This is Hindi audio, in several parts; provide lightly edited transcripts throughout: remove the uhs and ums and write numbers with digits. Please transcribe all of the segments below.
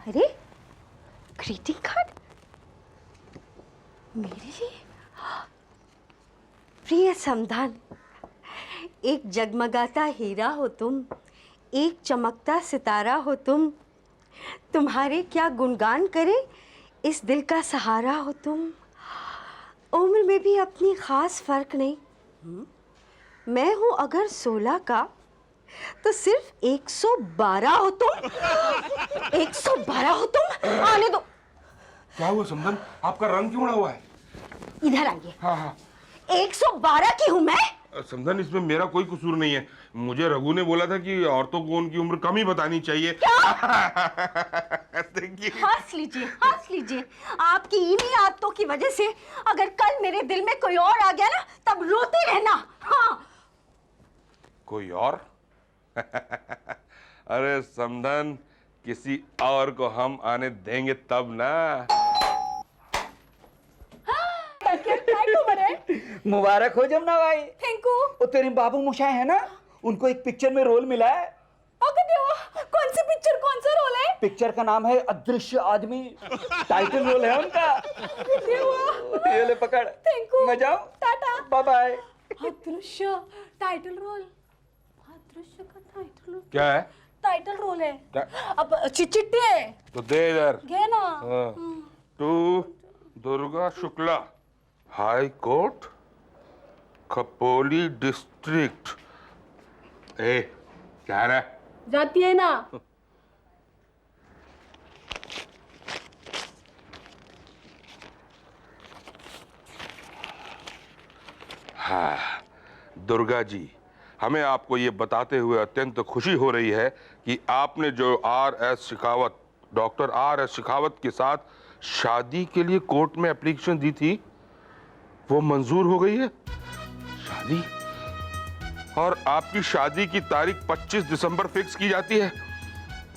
अरे ग्रीटिंग कार्ड मेरे लिए। प्रिय समधन, एक जगमगाता हीरा हो तुम, एक चमकता सितारा हो तुम, तुम्हारे क्या गुणगान करे इस दिल का सहारा हो तुम। उम्र में भी अपनी खास फर्क नहीं, मैं हूं अगर 16 का तो सिर्फ 112 हो तुम। 112 हो तुम, आने दो। क्या हुआ समधन, आपका रंग क्यों उड़ा हुआ है? इधर आइए। हाँ। 112 की हूं मैं। समधन, इसमें मेरा कोई कसूर नहीं है। मुझे रघु ने बोला था कि औरतों को उनकी उम्र कम ही बतानी चाहिए। देखिए, हंस लीजिए। आपकी इन्हीं आदतों की वजह से अगर कल मेरे दिल में कोई और आ गया ना, तब रोते रहना। हाँ। कोई और? अरे समधन, किसी और को हम आने देंगे तब ना। मुबारक हो जमुना भाई। Thank you. वो तेरे बाबू मोशाय है ना, उनको एक पिक्चर में रोल मिला है। कौन सी पिक्चर, कौन सा रोल है? पिक्चर का नाम है अदृश्य आदमी, टाइटल रोल है उनका। ये ले पकड़। Thank you. मैं जाऊं? Tata. Bye bye. Adrishya title role. Adrishya का टाइटल रोल क्या है? टाइटल रोल है। क्या? अब चिट्ठी है तो दे इधर। गए ना। To Durga Shukla, high court, Khapoli district. ए, क्या है? जाती है ना। हाँ, दुर्गा जी, हमें आपको ये बताते हुए अत्यंत खुशी हो रही है कि आपने जो डॉक्टर आर एस शेखावत के साथ शादी के लिए कोर्ट में एप्लीकेशन दी थी, वो मंजूर हो गई है। शादी? और आपकी शादी की तारीख 25 दिसंबर फिक्स की जाती है।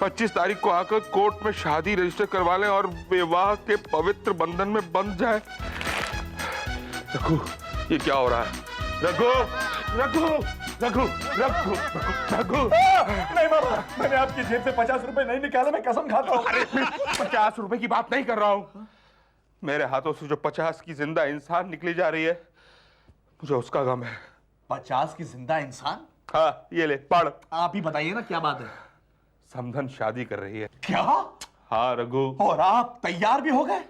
25 तारीख को आकर कोर्ट में शादी रजिस्टर करवा लें और विवाह के पवित्र बंधन में बंध जाए। रघु, ये क्या हो रहा है? रघु, रघु, रघु, रघु, रघु। नहीं बाबा, मैंने आपकी जेब से 50 रुपए नहीं निकाले, मैं कसम खाता हूँ। अरे 50 रुपए की बात नहीं कर रहा हूँ। मेरे हाथों से जो 50 की जिंदा इंसान निकली जा रही है, मुझे उसका गम है। 50 की जिंदा इंसान? हाँ, ये ले पढ़। आप ही बताइए ना क्या बात है। समधन शादी कर रही है। क्या? हाँ रघु। और आप तैयार भी हो गए?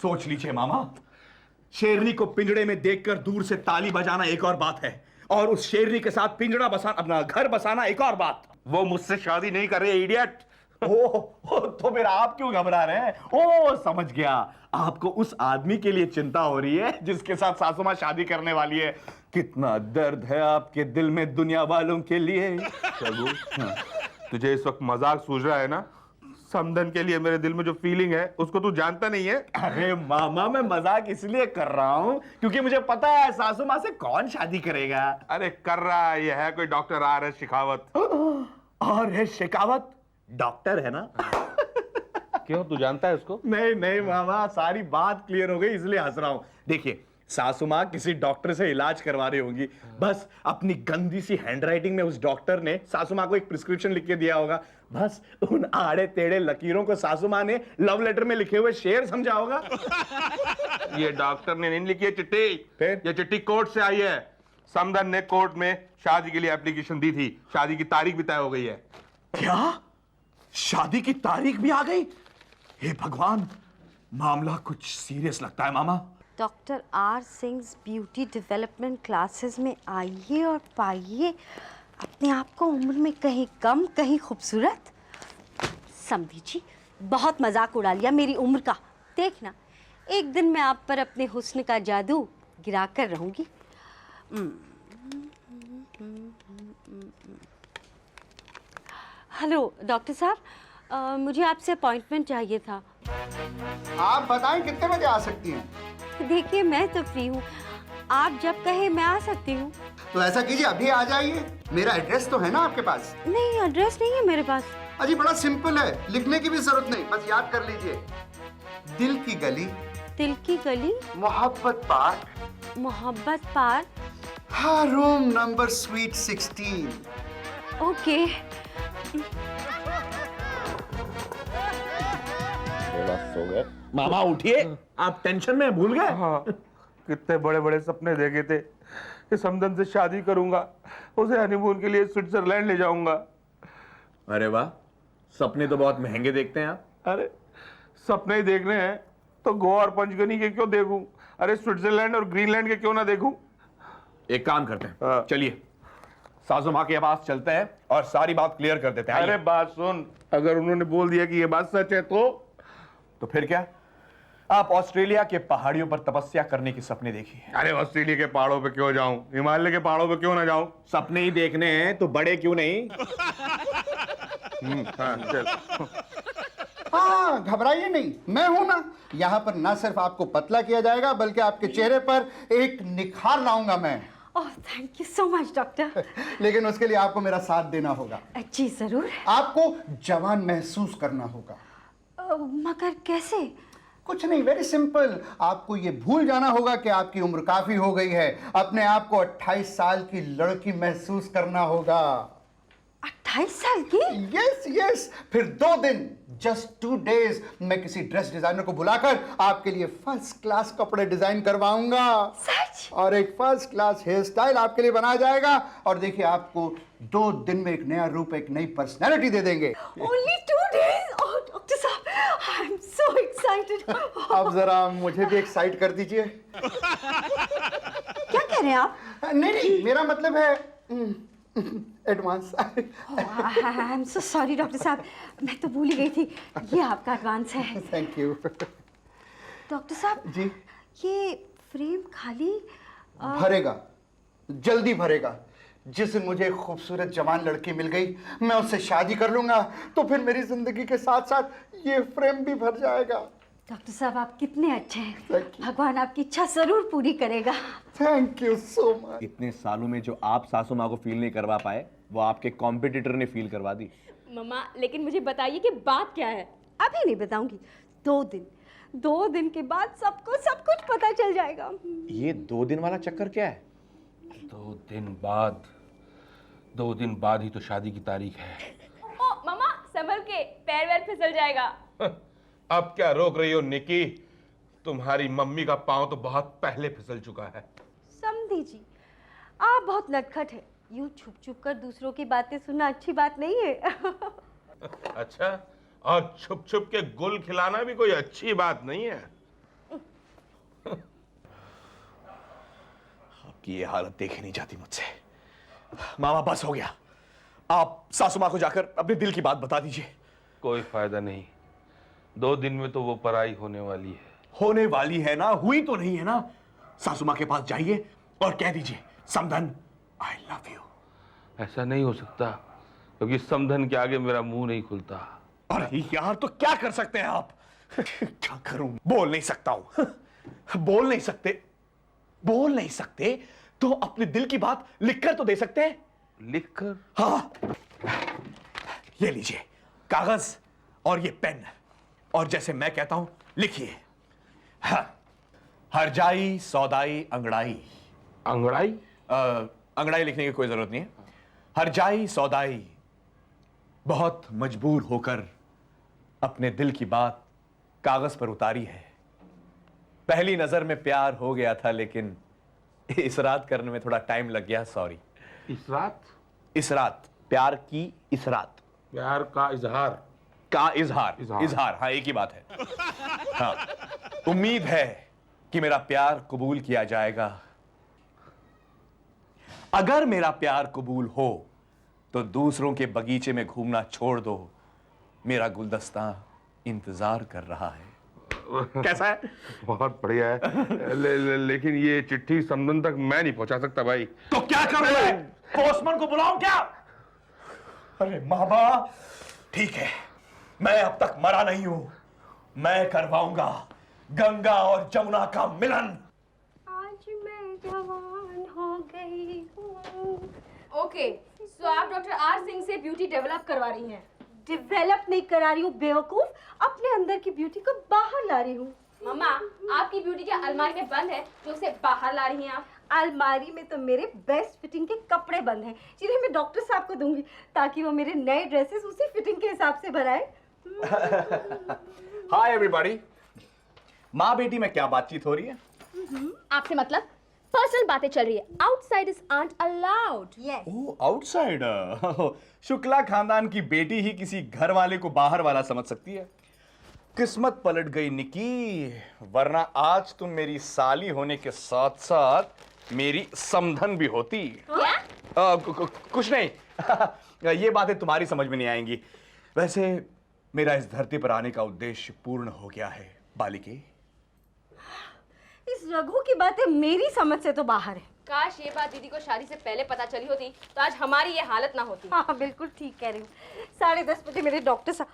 सोच लीजिए मामा, शेरनी को पिंजड़े में देखकर दूर से ताली बजाना एक और बात है, और उस शेरनी के साथ पिंजड़ा बसाना, अपना घर बसाना एक और बात। वो मुझसे शादी नहीं कर रही है, इडियट। तो फिर आप क्यों घबरा रहे हैं? ओ समझ गया, आपको उस आदमी के लिए चिंता हो रही है जिसके साथ सासू मां शादी करने वाली है। कितना दर्द है आपके दिल में दुनिया वालों के लिए। रघु, तुझे इस वक्त मजाक सूझ रहा है ना? समधन के लिए मेरे दिल में जो फीलिंग है उसको तू जानता नहीं है। अरे मामा, मैं मजाक इसलिए कर रहा हूं क्योंकि मुझे पता है सासू मां से कौन शादी करेगा। अरे कर रहा है, ये है कोई डॉक्टर आर एस शेखावत। और है शेखावत डॉक्टर है ना? क्यों, तू जानता है उसको? नहीं मामा, सारी बात क्लियर हो गई इसलिए हंस रहा हूं। देखिए, सासू मां किसी डॉक्टर से इलाज करवा रही होंगी, बस अपनी गंदी सी हैंडराइटिंग में उस डॉक्टर ने सासू मां को एक प्रिस्क्रिप्शन लिख के दिया होगा। बस उन आड़े टेढ़े लकीरों को सासू मां ने लव लेटर में लिखे हुए शेर समझा होगा। ये डॉक्टर ने नहीं लिखी है चिट्ठी, फिर? ये चिट्ठी कोर्ट से आई है। समधन ने कोर्ट में शादी के लिए एप्लीकेशन दी थी, शादी की तारीख भी तय हो गई है। क्या? शादी की तारीख भी आ गई? हे भगवान, मामला कुछ सीरियस लगता है मामा। Doctor R Singh beauty development classes में आइए और पाइए अपने आप को उम्र में कहीं कम कहीं खूबसूरत। समझी जी, बहुत मजाक उड़ा लिया मेरी उम्र का। देखना, एक दिन मैं आप पर अपने हुस्न का जादू गिरा कर रहूंगी। हेलो डॉक्टर साहब, मुझे आपसे अपॉइंटमेंट चाहिए था। आप बताएं कितने बजे आ सकती हैं? देखिए, मैं तो फ्री हूँ, आप जब कहे मैं आ सकती हूँ। तो ऐसा कीजिए, अभी आ जाइए। मेरा एड्रेस तो है ना आपके पास? नहीं, एड्रेस नहीं है मेरे पास। अजी बड़ा सिंपल है, लिखने की भी जरूरत नहीं, बस याद कर लीजिए। दिल की गली, दिल की गली, मोहब्बत पार्क, मोहब्बत पार्क। हाँ, रूम नंबर स्वीट 16। ओके। सो गए। मामा उठिए, आप टेंशन में भूल गए? हाँ, कितने बड़े बड़े सपने देखे थे कि समदन से शादी करूंगा, उसे हनीमून के लिए स्विट्जरलैंड ले जाऊंगा। अरे वाह, सपने तो बहुत महंगे देखते हैं आप। अरे सपने ही देखने हैं तो गोवा और पंचगनी के क्यों देखूं? अरे स्विट्जरलैंड और ग्रीनलैंड के क्यों ना देखूं? एक काम करते हैं, हाँ। चलिए सासू माँ के पास चलते हैं और सारी बात क्लियर कर देते हैं। अरे बात सुन, अगर उन्होंने बोल दिया कि ये बात सच है तो फिर क्या? आप ऑस्ट्रेलिया के पहाड़ियों पर तपस्या करने के सपने देखिए। अरे ऑस्ट्रेलिया के पहाड़ों पे क्यों जाऊं? हिमालय के पहाड़ों पे क्यों ना जाऊं? सपने ही देखने हैं तो बड़े क्यों नहीं? हाँ, चल। हाँ, घबराइए नहीं, मैं हूं ना। यहाँ पर ना सिर्फ आपको पतला किया जाएगा बल्कि आपके चेहरे पर एक निखार लाऊंगा मैं। Oh thank you so much doctor. लेकिन उसके लिए आपको मेरा साथ देना होगा। जी जरूर। आपको जवान महसूस करना होगा। मगर कैसे? कुछ नहीं, वेरी सिंपल। आपको ये भूल जाना होगा कि आपकी उम्र काफी हो गई है। अपने आप को 28 साल की लड़की महसूस करना होगा। 28 साल की? Yes yes. फिर 2 दिन, जस्ट 2 डेज, मैं किसी ड्रेस डिजाइनर को बुलाकर आपके लिए फर्स्ट क्लास कपड़े डिजाइन करवाऊंगा। सच? और एक फर्स्ट क्लास हेयर स्टाइल आपके लिए बनाया जाएगा। और देखिए, आपको 2 दिन में एक नया रूप, एक नई पर्सनैलिटी दे देंगे। Only 2 days? Oh डॉक्टर साहब, I'm so excited. अब जरा मुझे भी एक्साइट कर दीजिए। क्या कह रहे हैं आप? नहीं नहीं, मेरा मतलब है advance. I am so sorry doctor साहब, मैं तो भूल ही गई थी। ये आपका एडवांस है। Thank you. डॉक्टर साहब जी? ये फ्रेम खाली भरेगा, जल्दी भरेगा। जिस दिन मुझे एक खूबसूरत जवान लड़की मिल गई, मैं उससे शादी कर लूंगा, तो फिर मेरी जिंदगी के साथ साथ ये फ्रेम भी भर जाएगा। डॉक्टर साहब आप कितने अच्छे हैं। Thank you. भगवान आपकी इच्छा जरूर पूरी करेगा। Thank you so much. इतने सालों में जो आप सासू माँ को फील नहीं करवा पाए, वो आपके कॉम्पिटिटर ने फील करवा दी। मम्मा लेकिन मुझे बताइए कि बात क्या है? अभी नहीं बताऊंगी, 2 दिन के बाद सबको सब कुछ पता चल जाएगा। ये 2 दिन वाला चक्कर क्या है? 2 दिन बाद ही तो शादी की तारीख है। ओ मम्मा संभल के, पैर वैर फिसल जाएगा। अब क्या रोक रही हो निकी? तुम्हारी मम्मी का पांव तो बहुत पहले फिसल चुका है। समझी जी, आप बहुत नटखट है। यूं छुप छुप कर दूसरों की बातें सुनना अच्छी बात नहीं है। अच्छा, और छुप छुप के गुल खिलाना भी कोई अच्छी बात नहीं है। आपकी ये हालत देखी नहीं जाती मुझसे। मामा बस हो गया, आप सासू माँ को जाकर अपने दिल की बात बता दीजिए। कोई फायदा नहीं, 2 दिन में तो वो पराई होने वाली है। होने वाली है ना, हुई तो नहीं है ना। सासू माँ के पास जाइए और कह दीजिए, समधन आई लव यू। ऐसा नहीं हो सकता, क्योंकि समधन के आगे मेरा मुंह नहीं खुलता। अरे यार, तो क्या कर सकते हैं आप? क्या करूं? बोल नहीं सकता हूं। बोल नहीं सकते तो अपने दिल की बात लिखकर तो दे सकते हैं। लिखकर? हाँ, ये लीजिए कागज और ये पेन, और जैसे मैं कहता हूं लिखिए। हाँ, हरजाई सौदाई अंगड़ाई। अंगड़ाई? अंगड़ाई लिखने की कोई जरूरत नहीं है। हरजाई सौदाई, बहुत मजबूर होकर अपने दिल की बात कागज पर उतारी है। पहली नजर में प्यार हो गया था, लेकिन इस रात करने में थोड़ा टाइम लग गया, सॉरी। इस रात? इस रात, प्यार की इस रात। प्यार का इजहार? का इजहार। इजहार। इजहार, हाँ एक ही बात है। हाँ, उम्मीद है कि मेरा प्यार कबूल किया जाएगा। अगर मेरा प्यार कबूल हो तो दूसरों के बगीचे में घूमना छोड़ दो, मेरा गुलदस्ता इंतजार कर रहा है। कैसा है? बहुत बढ़िया है। लेकिन ये चिट्ठी समधन तक मैं नहीं पहुंचा सकता भाई। तो क्या करूं मैं? पोस्टमैन को बुलाऊं क्या? अरे मामा, ठीक है, मैं अब तक मरा नहीं हूं। मैं करवाऊंगा गंगा और जमुना का मिलन। आज मैं जवान हो गई हूँ। ओके, सो आप डॉक्टर आर सिंह से ब्यूटी डेवलप करवा रही हैं। डेवलप नहीं करा रही हूँ बेवकूफ, अपने अंदर की ब्यूटी को बाहर ला रही हूँ। मम्मा आपकी ब्यूटी क्या अलमारी में बंद है जो उसे बाहर ला रही हैं आप? अलमारी में तो मेरे बेस्ट फिटिंग के कपड़े बंद हैं, जिन्हें मैं डॉक्टर साहब को दूंगी ताकि वो मेरे नए ड्रेसेस उसी फिटिंग के हिसाब से बनाए। Hi everybody. माँ बेटी में क्या बातचीत हो रही है? आपसे मतलब पर्सनल बातें चल रही है। Outsiders aren't allowed. यस। ओह, आउटसाइडर। शुक्ला खानदान की बेटी ही किसी घर वाले को बाहर वाला समझ सकती है। किस्मत पलट गई निकी, वरना आज तुम मेरी साली होने के साथ साथ मेरी समधन भी होती। क्या? कुछ नहीं। ये बातें तुम्हारी समझ में नहीं आएंगी। वैसे मेरा इस धरती पर आने का उद्देश्य पूर्ण हो गया है बालिके। इस रघु की बातें मेरी समझ से तो बाहर है। काश ये बात दीदी को शादी से पहले पता चली होती तो आज हमारी ये हालत ना होती। हाँ बिल्कुल ठीक कह रही हूँ। 10:30 बजे मेरे डॉक्टर साहब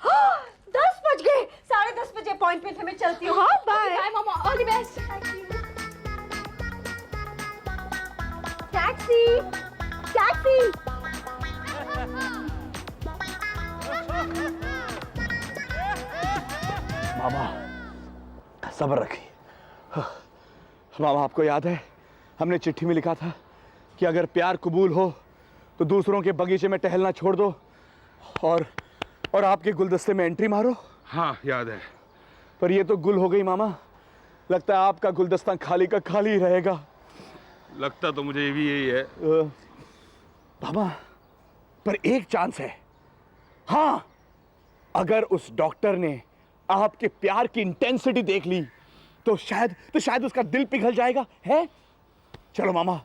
10 बज गए। 10:30 बजे अपॉइंटमेंट है, मैं चलती हूँ। हाँ बाय। बाय मामा, all the best. Taxi taxi. मामा सब्र रखिए। मामा आपको याद है हमने चिट्ठी में लिखा था कि अगर प्यार कबूल हो तो दूसरों के बगीचे में टहलना छोड़ दो और आपके गुलदस्ते में एंट्री मारो। हाँ याद है। पर ये तो गुल हो गई मामा। लगता है आपका गुलदस्ता खाली का खाली ही रहेगा। लगता तो मुझे भी यही है। मामा पर एक चांस है। हाँ, अगर उस डॉक्टर ने आपके प्यार की इंटेंसिटी देख ली तो शायद उसका दिल पिघल जाएगा। है चलो मामा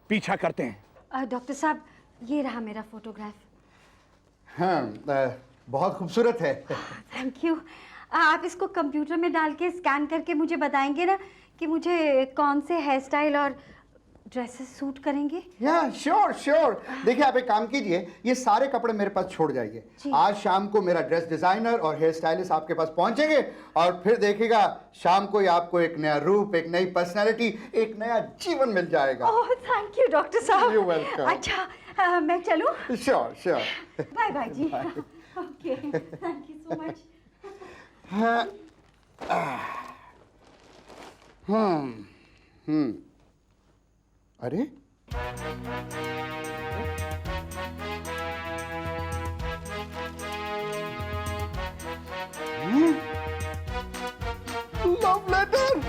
पीछा करते हैं। डॉक्टर साहब ये रहा मेरा फोटोग्राफ। हाँ, बहुत खूबसूरत है। Thank you. आप इसको कंप्यूटर में डाल के स्कैन करके मुझे बताएंगे ना कि मुझे कौन से हेयर स्टाइल और ड्रेसेस सूट करेंगे। या श्योर श्योर। देखिए आप एक काम कीजिए, ये सारे कपड़े मेरे पास छोड़ जाइए। आज शाम को मेरा ड्रेस डिजाइनर और हेयर स्टाइलिस्ट आपके पास पहुंचेंगे और फिर देखिएगा शाम को ही आपको एक नया रूप, एक नई पर्सनैलिटी, एक नया जीवन मिल जाएगा। ओह थैंक यू डॉक्टर साहब। You're welcome. अच्छा मैं चलूं? Sure sure. बाय बाय जी। Okay thank you so much. अरे लव लेटर।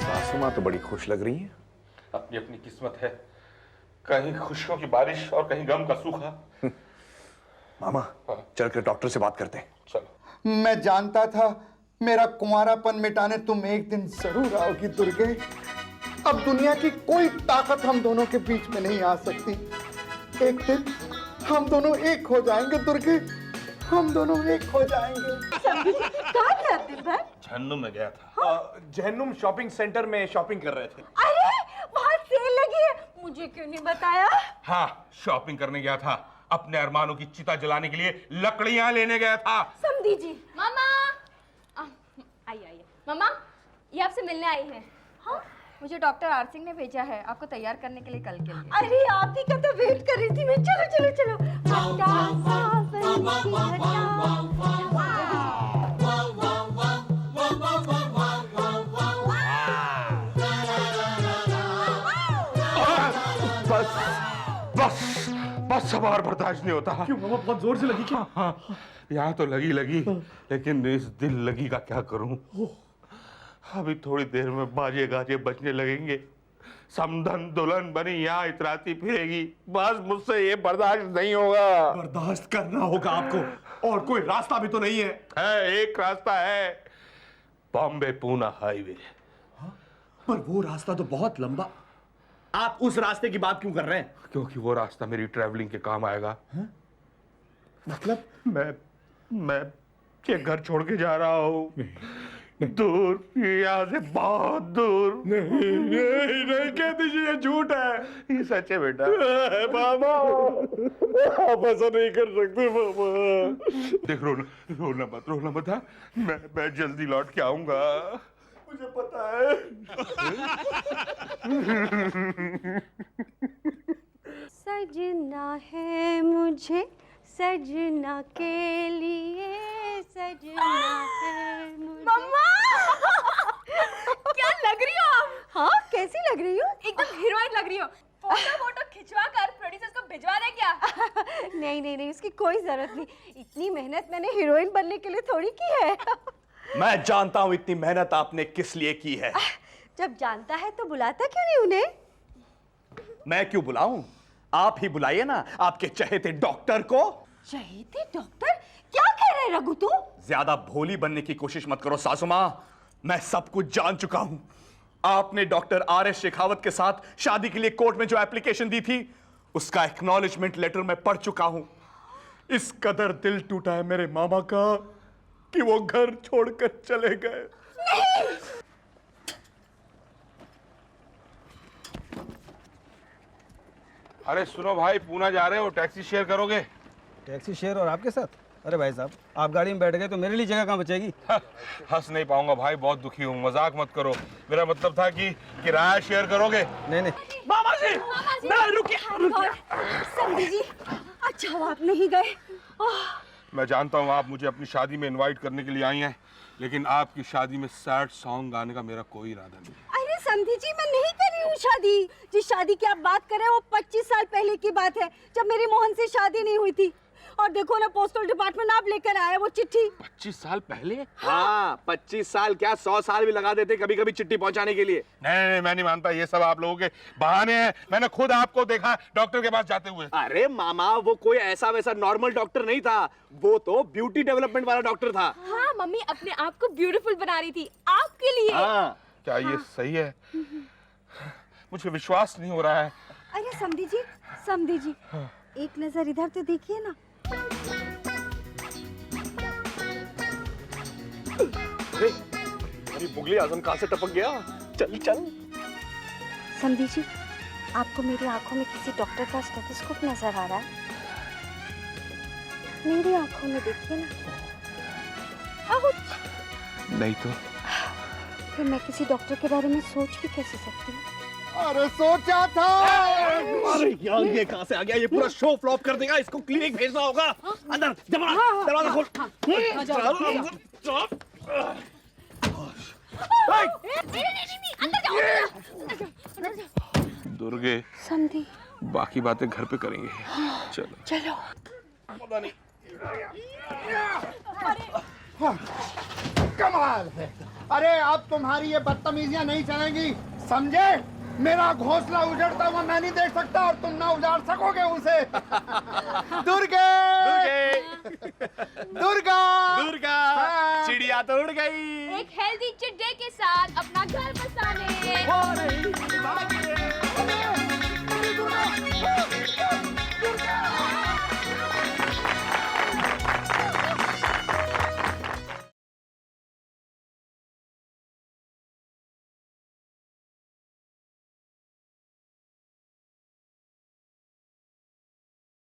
सासू माँ तो बड़ी खुश लग रही है। अपनी अपनी किस्मत है, कहीं खुशियों की बारिश और कहीं गम का सूखा। मामा चलकर डॉक्टर से बात करते हैं। चलो। मैं जानता था मेरा कुंवारापन मिटाने तुम एक दिन जरूर आओगी दुर्गे। अब दुनिया की कोई ताकत हम दोनों के बीच में नहीं आ सकती। एक दिन हम दोनों एक हो जाएंगे दुर्गे, हम दोनों एक हो जाएंगे। कहाँ थे आप दिन भर? झन्नू में गया था। जहन्नुम शॉपिंग सेंटर में शॉपिंग कर रहे थे। अरे वहाँ सेल लगी है, मुझे क्यों नहीं बताया? हाँ शॉपिंग करने गया था। अपने अरमानों की चिता जलाने के लिए लकड़ियां लेने गया था। समझी जी। मामा आइए आइए। मामा ये आपसे मिलने आई हैं। हाँ? मुझे डॉक्टर आर सिंह ने भेजा है आपको तैयार करने के लिए कल के लिए। अरे आप ही का तो वेट कर रही थी मैं। चलो चलो चलो। बस अब और बर्दाश्त नहीं होता। क्यों मामा बहुत जोर से लगी क्या? हाँ, यहाँ तो लगी लेकिन इस दिल लगी का क्या करूं। अभी थोड़ी देर में बाजे गाजे बजने लगेंगे, समधन दुल्हन बनी यहाँ इतराती फिरेगी। बस मुझसे ये बर्दाश्त नहीं होगा। बर्दाश्त करना होगा आपको, और कोई रास्ता भी तो नहीं है। एक रास्ता है, बॉम्बे पूना हाईवे। पर वो रास्ता तो बहुत लंबा। आप उस रास्ते की बात क्यों कर रहे हैं? क्योंकि वो रास्ता मेरी ट्रैवलिंग के काम आएगा। मतलब मैं ये घर छोड़ के जा रहा हूँ, दूर, यहाँ से बहुत दूर। नहीं कह दीजिए, ये झूठ है। ये सच है बेटा। मामा आप ऐसा नहीं कर सकते मामा। देख रोना मत। हाँ? मैं जल्दी लौट के आऊंगा। मुझे पता है। सजना है मुझे सजना के लिए, सजना है मुझे। मम्मा क्या लग रही हो आप? हाँ, कैसी लग रही हूँ? एकदम हीरोइन लग रही हो। फोटो खिंचवा कर प्रोड्यूसर्स को भिजवा दे क्या? नहीं नहीं नहीं, उसकी कोई जरूरत नहीं। इतनी मेहनत मैंने हीरोइन बनने के लिए थोड़ी की है। मैं जानता हूं इतनी मेहनत आपने किस लिए की है। जब जानता है तो बुलाता क्यों नहीं उन्हें? मैं क्यों बुलाऊं? आप ही बुलाइए ना आपके चहेते डॉक्टर को। चहेते डॉक्टर? क्या कह रहे रघु तू? ज्यादा भोली बनने की कोशिश मत करो सासू मां, मैं सब कुछ जान चुका हूं। आपने डॉक्टर आर.एस. शेखावत के साथ शादी के लिए कोर्ट में जो एप्लीकेशन दी थी उसका एक्नॉलेजमेंट लेटर मैं पढ़ चुका हूं। इस कदर दिल टूटा है मेरे मामा का कि वो घर छोड़कर चले गए। अरे सुनो भाई, पूना जा रहे हो, टैक्सी शेयर करोगे? टैक्सी शेयर और आपके साथ? अरे भाई साहब, आप गाड़ी में बैठ गए तो मेरे लिए जगह कहाँ बचेगी? हंस नहीं पाऊंगा भाई, बहुत दुखी हूँ, मजाक मत करो। मेरा मतलब था कि किराया शेयर करोगे। नहीं नहीं। मामा जी, नहीं रुकिए। समधी जी, अच्छा हुआ आप नहीं गए। मैं जानता हूँ आप मुझे अपनी शादी में इनवाइट करने के लिए आई हैं, लेकिन आपकी शादी में सैड सॉन्ग गाने का मेरा कोई इरादा नहीं। अरे समधी जी, मैं नहीं कर रही हूँ शादी। जिस शादी की आप बात कर रहे हैं वो 25 साल पहले की बात है, जब मेरी मोहन से शादी नहीं हुई थी। और देखो ना, पोस्टल डिपार्टमेंट आप लेकर आए वो चिट्ठी। 25 साल पहले? हाँ, 25 साल क्या 100 साल भी लगा देते कभी कभी चिट्ठी पहुंचाने के लिए। नहीं, मैं नहीं मानता, ये सब आप लोगों के बहाने हैं। मैंने खुद आपको देखा डॉक्टर के पास जाते हुए। अरे मामा, वो कोई ऐसा वैसा नॉर्मल डॉक्टर नहीं था, वो तो ब्यूटी डेवलपमेंट वाला डॉक्टर था। हाँ, मम्मी अपने आप को ब्यूटीफुल बना रही थी आपके लिए। हाँ। क्या ये सही है? मुझे विश्वास नहीं हो रहा है। अरे समधी जी, एक नजर इधर तो देखिए ना। अरे मुगली आजम कहां से टपक गया? चल चल। समधी जी, आपको मेरी आंखों में किसी डॉक्टर का स्टेथोस्कोप नजर आ रहा है? मेरी आंखों में देखिए ना। आउच! नहीं तो फिर मैं किसी डॉक्टर के बारे में सोच भी कैसे सकती हूँ? अरे सोचा था। अरे यार, ये कहां से आ गया? ये पूरा शो फ्लॉप कर देगा, इसको क्लिनिक भेजना होगा। अंदर दरवाजा खोल। दुर्गे, समधी, बाकी बातें घर पे करेंगे। चलो चलो। कमाल है। अरे अब तुम्हारी ये बदतमीजियां नहीं चलेंगी, समझे? मेरा घोंसला उजड़ता हुआ मैं नहीं देख सकता और तुम ना उजाड़ सकोगे उसे। दुर्गे, दुर्गा, दुर्गा, हाँ। चिड़िया तो उड़ गई। एक हेल्दी चिट्टे के साथ अपना घर बसाने।